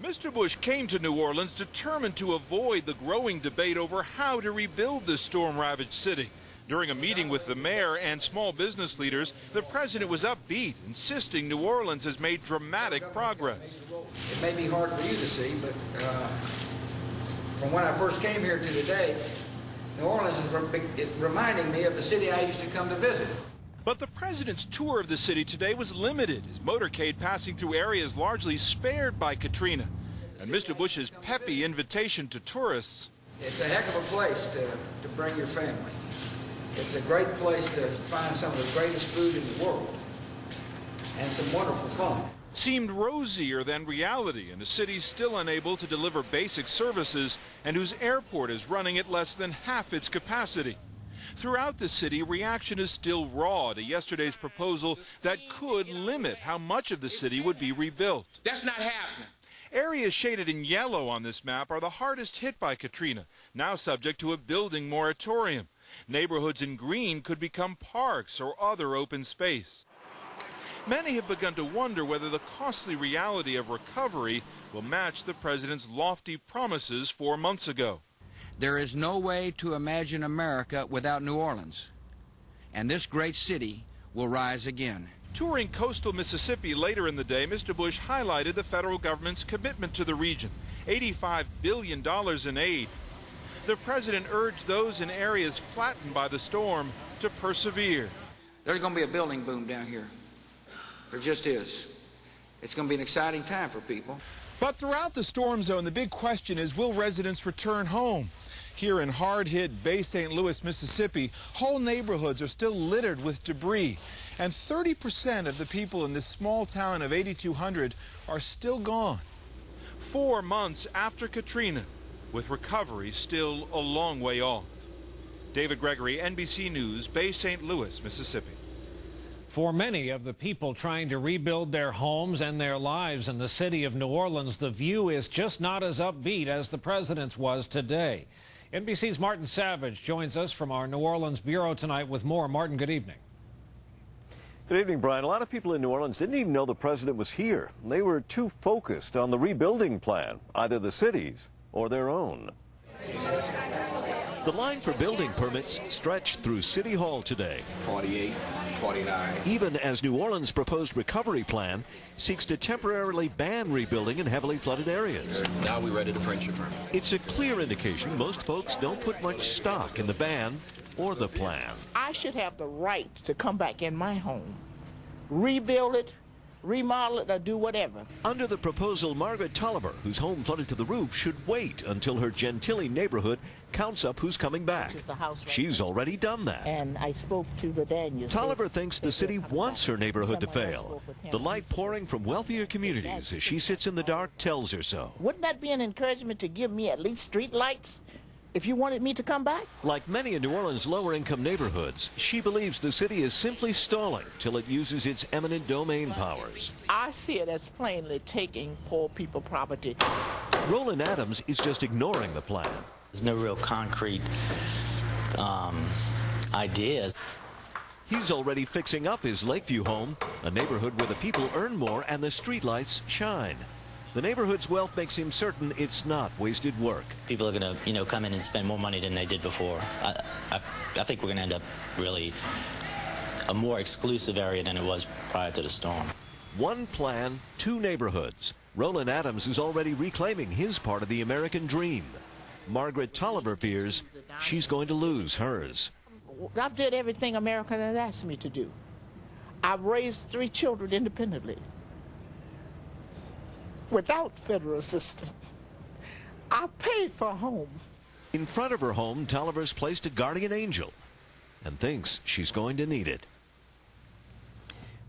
Mr. Bush came to New Orleans determined to avoid the growing debate over how to rebuild this storm-ravaged city. During a meeting with the mayor and small business leaders, the president was upbeat, insisting New Orleans has made dramatic progress. It may be hard for you to see, but from when I first came here to today, New Orleans is reminding me of the city I used to come to visit. But the president's tour of the city today was limited, his motorcade passing through areas largely spared by Katrina. And Mr. Bush's peppy invitation to tourists. It's a heck of a place to bring your family. It's a great place to find some of the greatest food in the world and some wonderful fun. Seemed rosier than reality in a city still unable to deliver basic services and whose airport is running at less than half its capacity. Throughout the city, reaction is still raw to yesterday's proposal that could limit how much of the city would be rebuilt. That's not happening. Areas shaded in yellow on this map are the hardest hit by Katrina, now subject to a building moratorium. Neighborhoods in green could become parks or other open space. Many have begun to wonder whether the costly reality of recovery will match the president's lofty promises 4 months ago. There is no way to imagine America without New Orleans, and this great city will rise again. Touring coastal Mississippi later in the day, Mr. Bush highlighted the federal government's commitment to the region, $85 billion in aid. The president urged those in areas flattened by the storm to persevere. There's going to be a building boom down here. There just is. It's going to be an exciting time for people. But throughout the storm zone, the big question is, will residents return home? Here in hard-hit Bay St. Louis, Mississippi, whole neighborhoods are still littered with debris. And 30% of the people in this small town of 8,200 are still gone. 4 months after Katrina, with recovery still a long way off. David Gregory, NBC News, Bay St. Louis, Mississippi. For many of the people trying to rebuild their homes and their lives in the city of New Orleans, the view is just not as upbeat as the president's was today. NBC's Martin Savage joins us from our New Orleans bureau tonight with more. Martin, good evening. Good evening, Brian. A lot of people in New Orleans didn't even know the president was here. They were too focused on the rebuilding plan, either the city's or their own. The line for building permits stretched through City Hall today. 48, 49. Even as New Orleans' proposed recovery plan seeks to temporarily ban rebuilding in heavily flooded areas. Now we're ready to print your permit. It's a clear indication most folks don't put much stock in the ban or the plan. I should have the right to come back in my home, rebuild it, remodel it, or do whatever. Under the proposal, Margaret Tolliver, whose home flooded to the roof, should wait until her Gentilly neighborhood counts up who's coming back. She's already done that. And I spoke to the Daniels. Tolliver thinks the city wants her neighborhood to fail. The light pouring from wealthier communities as she sits in the dark tells her so. Wouldn't that be an encouragement to give me at least street lights if you wanted me to come back? Like many in New Orleans' lower-income neighborhoods, she believes the city is simply stalling till it uses its eminent domain powers. I see it as plainly taking poor people property. Roland Adams is just ignoring the plan. There's no real concrete ideas. He's already fixing up his Lakeview home, a neighborhood where the people earn more and the streetlights shine. The neighborhood's wealth makes him certain it's not wasted work. People are going to, come in and spend more money than they did before. I think we're going to end up really a more exclusive area than it was prior to the storm. One plan, two neighborhoods. Roland Adams is already reclaiming his part of the American dream. Margaret Tolliver fears she's going to lose hers. I've did everything America had asked me to do. I've raised 3 children independently, without federal assistance. I paid for a home. In front of her home, Tolliver's placed a guardian angel and thinks she's going to need it.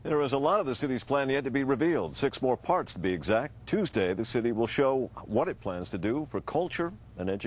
There is a lot of the city's plan yet to be revealed, 6 more parts to be exact. Tuesday, the city will show what it plans to do for culture and education.